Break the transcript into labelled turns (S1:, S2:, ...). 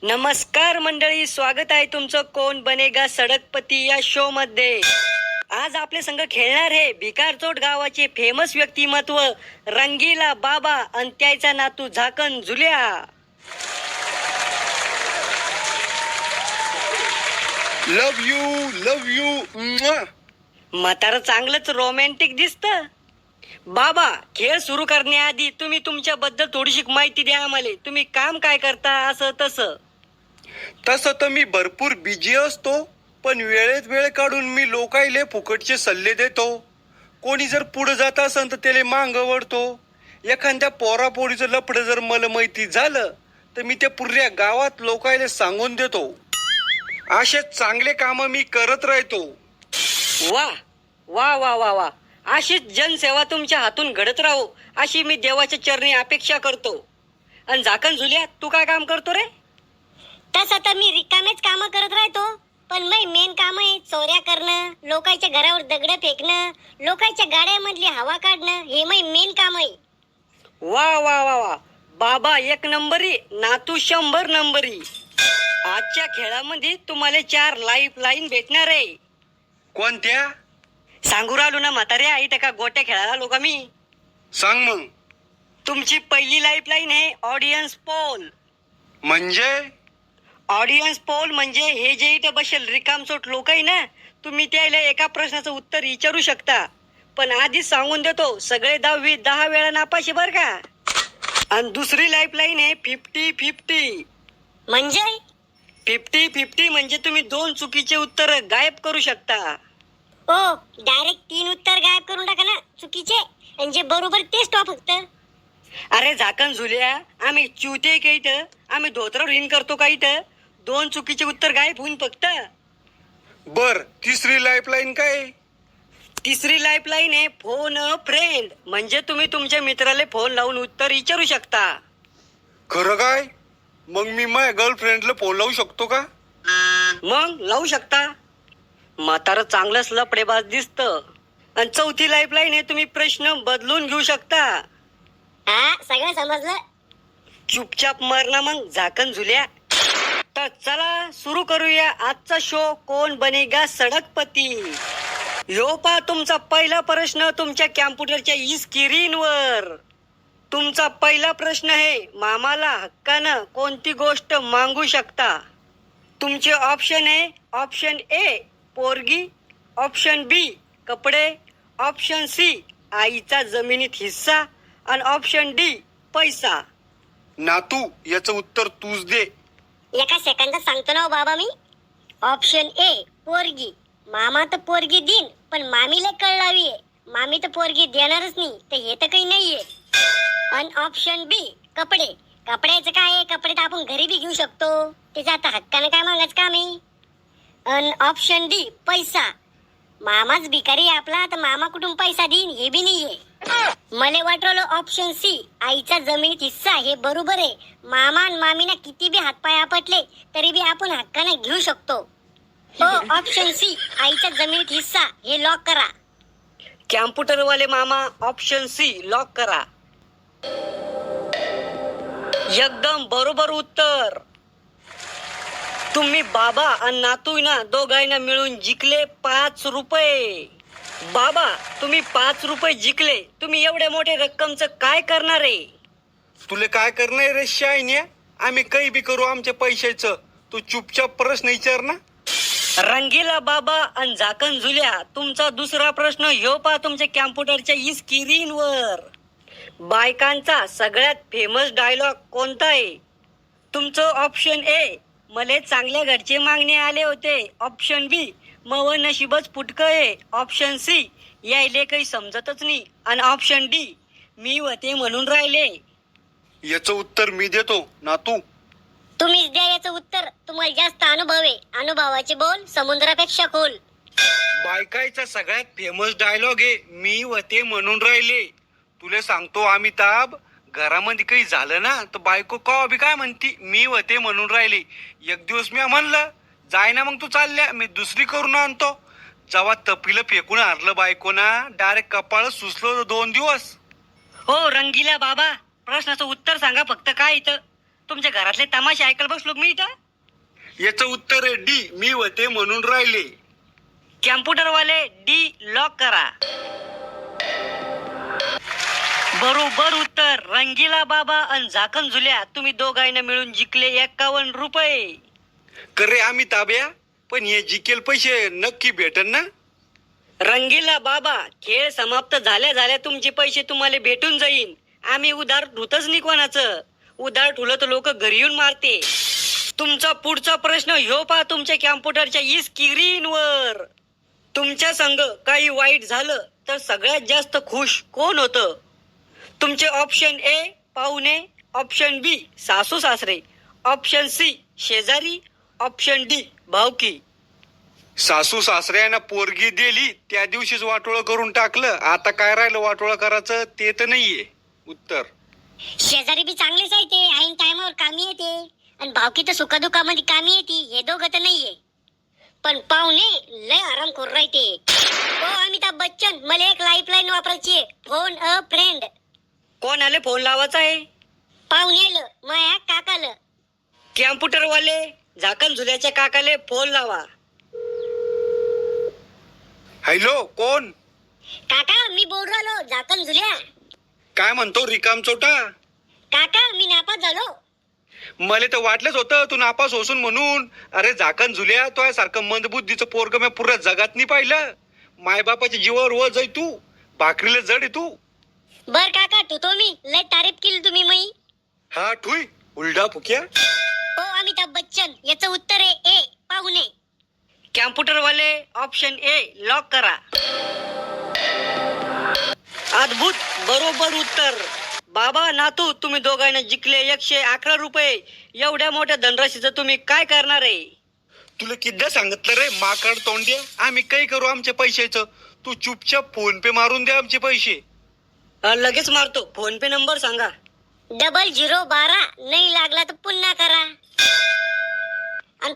S1: नमस्कार मंडळी, स्वागत आहे तुमचं कोण बनेगा सडकपती या शो मध्ये. आज आपले संघ खेळणार आहे भिकारचोट गावाचे फेमस व्यक्तिमत्व रंगीला बाबा आणि त्याचा नातू झाकण झुल्या.
S2: लव यू.
S1: म्हातारं चांगलंच रोमॅन्टिक दिसतं. बाबा, खेळ सुरू करण्याआधी तुम्ही तुमच्याबद्दल थोडीशी माहिती द्या आम्हाला. तुम्ही काम काय करता, असं
S2: तसं तर मी भरपूर बिझी असतो, पण वेळेत वेळ काढून मी लोकायले फुकटचे सल्ले देतो. कोणी जर पुढे जात असेल तर त्याला मांग वळतो. एखाद्या पोरापोरीचं लफडं जर मला माहिती झालं तर मी ते पुऱ्या गावात लोकायले सांगून देतो. असे चांगले काम मी करत राहतो.
S1: वा वा वा वा वा. अशीच जनसेवा तुमच्या हातून घडत राहो अशी मी देवाच्या चरणी अपेक्षा करतो. आणि झाकण झुल्या, तू काय काम करतो रे?
S3: तसं तर मी रिकामेच काम करत राहतो, पण मेन काम आहे चोऱ्या करणं, लोकांच्या घरावर दगड फेकणं, लोकांच्या गाड्यामधली हवा काढणं. हे मेन काम आहे.
S1: वा वा वा वा. बाबा एक नंबरी, नातू 100 नंबरी. आजच्या खेळामध्ये तुम्हाला 4 लाईफ लाईन भेटणार आहे.
S2: कोणत्या?
S1: सांगू राहिलो ना म्हाताऱ्या, इथं का गोट्या खेळायला लोक मी.
S2: सांग मग.
S1: तुमची पहिली लाईफ लाईन आहे ऑडियन्स पोल.
S2: म्हणजे
S1: ऑडियन्स पोल म्हणजे हे जे इथं बसेल रिकामचोट लोक आहे ना, तुम्ही त्याला एका प्रश्नाचं उत्तर विचारू शकता. पण आधीच सांगून देतो, सगळे 10 वेळा नापाशी बर का. आणि दुसरी लाईफ लाईन आहे 50-50.
S3: म्हणजे
S1: 50-50 म्हणजे तुम्ही 2 चुकीचे उत्तर गायब करू शकता.
S3: ओ, डायरेक्ट 3 उत्तर गायब करून टाका ना चुकीचे, आणि जे बरोबर तेच टॉप फक्त.
S1: अरे झाकण झुल्या, आम्ही चुते का इथं? आम्ही धोत्रावर हिन करतो का इथं? 2 चुकीचे उत्तर गायब होऊन फक्त.
S2: बर, तिसरी लाईफलाईन काय?
S1: तिसरी लाईफ लाईन आहे फोन फ्रेंड. म्हणजे तुम्ही तुमच्या मित्राला फोन लावून उत्तर विचारू शकता.
S2: खरं काय? मग मी माझ्या गर्लफ्रेंडला फोन लावू शकतो का?
S1: मग लावू शकता. म्हातारं चांगलंच लपडेबाज दिसतं. आणि चौथी लाईफ लाईन आहे तुम्ही प्रश्न बदलून घेऊ शकता.
S3: हा, सगळं समजलं.
S1: चुपचाप मरणं मग झाकण झुल्या. तर चला सुरू करूया आजचा शो कोण बनेगा सडकपती. यो पा तुमचा पहिला प्रश्न तुमच्या कॅम्प्युटरच्या स्क्रीनवर. तुमचा पहिला प्रश्न आहे, मामाला हक्कानं कोणती गोष्ट मागू शकता? तुमचे ऑप्शन आहे ऑप्शन ए पोरगी, ऑप्शन बी कपडे, ऑप्शन सी आईचा जमिनीत हिस्सा आणि ऑप्शन डी पैसा.
S2: नातू, याचं उत्तर तूच दे.
S3: एका सेकंदात सांगतो ना हो बाबा मी. ऑप्शन ए पोरगी. मामा तर पोरगी देईन, पण मामीला कळ लावी आहे. मामी तर पोरगी देणारच नाही, तर हे तर काही नाहीये. आणि ऑप्शन बी कपडे. कपड्याचं काय आहे, कपडे तर आपण घरी बी घेऊ शकतो, त्याचं आता हक्कानं काय मागायचं काम आहे. आणि ऑप्शन डी पैसा. मामाच भिकारी आपला, तर मामा कुठून पैसा देईन हे बी नाहीये. मला वाटलं ऑप्शन सी आईचा जमिनीत हिस्सा हे बरोबर आहे. मामा आणि मामीना किती बी हातपाय आपटले तरी बी आपण हक्काने घेऊ शकतो. हो, ऑप्शन सी आईचा जमिनीत हिस्सा हे लॉक करा.
S1: कॅम्प्युटरवाले मामा ऑप्शन सी लॉक करा. एकदम बरोबर उत्तर. तुम्ही बाबा आणि नातू ना दोघांना मिळून जिंकले 5 रुपये. बाबा, तुम्ही 5 रुपये जिंकले. तुम्ही एवढ्या मोठ्या रक्कमचं काय करणार आहे?
S2: तुला काय करणार रे शायन्या? आम्ही काही बी करू आमच्या पैशाचं. तू चुपचाप प्रश्न विचार ना.
S1: रंगीला बाबा आणि झाकण झुल्या, तुमचा दुसरा प्रश्न ह्यो पा तुमच्या कॅम्प्युटरच्या स्क्रीनवर. बायकांचा सगळ्यात फेमस डायलॉग कोणता आहे? तुमचं ऑप्शन ए, मले चांगल्या घरचे मागणे आले होते. ऑप्शन बी, मव नशीबच फुटकं आहे. ऑप्शन सी, यायले काही समजतच नाही. आणि ऑप्शन डी, मी होते म्हणून राहिले.
S2: याचं उत्तर मी देतो नातू.
S3: तुम्हीच द्या याचं उत्तर. तुम्हाला जास्त अनुभव आहे. अनुभवाचे बोल समुद्रापेक्षा खोल.
S2: बायकाईचा सगळ्यात फेमस डायलॉग आहे मी होते म्हणून राहिले. तुला सांगतो अमिताभ, घरामध्ये काही झालं ना तर बायको का बी काय म्हणती, मी होते म्हणून राहिले. एक दिवस मी म्हणलं, जाय ना मग तू चालल्या, मी दुसरी करून आणतो. जेव्हा तपीला फेकून हारलं बायको ना, डायरेक्ट कपाळ सुचलं 2 दिवस.
S1: हो रंगीला बाबा, प्रश्नाचं उत्तर सांगा फक्त. काय इथं तुमच्या घरातले तमाशे ऐकायला बसलो मी इथं.
S2: याचं उत्तर आहे डी, मी होते म्हणून राहिले.
S1: कॅम्प्युटरवाले डी लॉक करा. बरोबर उत्तर. रंगीला बाबा आणि झाकण झुल्या तुम्ही दोघांना मिळून जिंकले 51 रुपये.
S2: करे आम्ही ताब्या, पण हे जिकेल पैसे नक्की भेटन ना?
S1: रंगीला बाबा, खेळ समाप्त झाल्या तुमचे पैसे तुम्हाला भेटून जाईन. आम्ही उधार ठुतच नाही कोणाचं. उधार ठुलं तर लोक घरी येऊन मारते. तुमचा पुढचा प्रश्न ह्यो पहा तुमच्या कॅम्प्युटरच्या स्क्रीनवर. तुमच्या संग काही वाईट झालं तर सगळ्यात जास्त खुश कोण होतं? तुमचे ऑप्शन ए पाहुणे, ऑप्शन बी सासू सासरे, ऑप्शन सी शेजारी, ऑप्शन डी भावकी.
S2: सासू सासऱ्यानं पोरगी दिली त्या दिवशीच वाटोळं करून टाकलं. आता काय राहिलं वाटोळं करायचं ते तर नाहीये उत्तर.
S3: शेजारी बी चांगलेच आहे ते, ऐन टायमावर कामी येते. आणि भावकी तर सुखदुःखामध्ये कामी येते. हे दोघं तर नाहीये. पण पाहुणे लय आराम करू राहते. हो अमिताभ बच्चन, मला एक लाईफलाईन वापरायची आहे. फोन अ फ्रेंड.
S1: कोण आले फोन लावायचा आहे?
S3: पाहुण्यालं माया काकालं.
S1: कॅम्प्युटरवाले झाकण झुल्याच्या काकाले फोन लावा.
S2: हॅलो, कोण?
S3: काका मी बोल राहिलो झाकण झुल्या.
S2: काय म्हणतो रिकाम चोटा?
S3: काका मी नापास झालो.
S2: मला तर वाटलंच होतं तू नापास होसून म्हणून. अरे झाकण झुल्या, तो सारखं मंदबुद्धीचं पोरग मी पुऱ्या जगात नाही पाहिलं. मायबापाच्या जीवावर वज आहे तू, भाकरीला जड आहे तू.
S3: बर काका ठुतो मी. लय तारीफ केली तुम्ही मई.
S2: हा ठुई उलडा फुक्या.
S3: हो अमिताभ बच्चन, याचं उत्तर आहे ए पाहुणे.
S1: कॅम्प्युटरवाले ऑप्शन ए लॉक करा. अद्भुत, बरोबर उत्तर. बाबा नातू तुम्ही दोघांना जिंकले 111 रुपये. एवढ्या मोठ्या धनराशीचं तुम्ही काय करणार आहे?
S2: तुला किद्दा सांगितलं रे माकड तोंड्या, आम्ही काही करू आमच्या पैशाचं. तू चुपचाप फोन पे मारून दे आमचे पैसे.
S1: लगेच मारतो. फोन पे नंबर सांगा.
S3: 0012. नाही लागला तर पुन्हा करा. आणि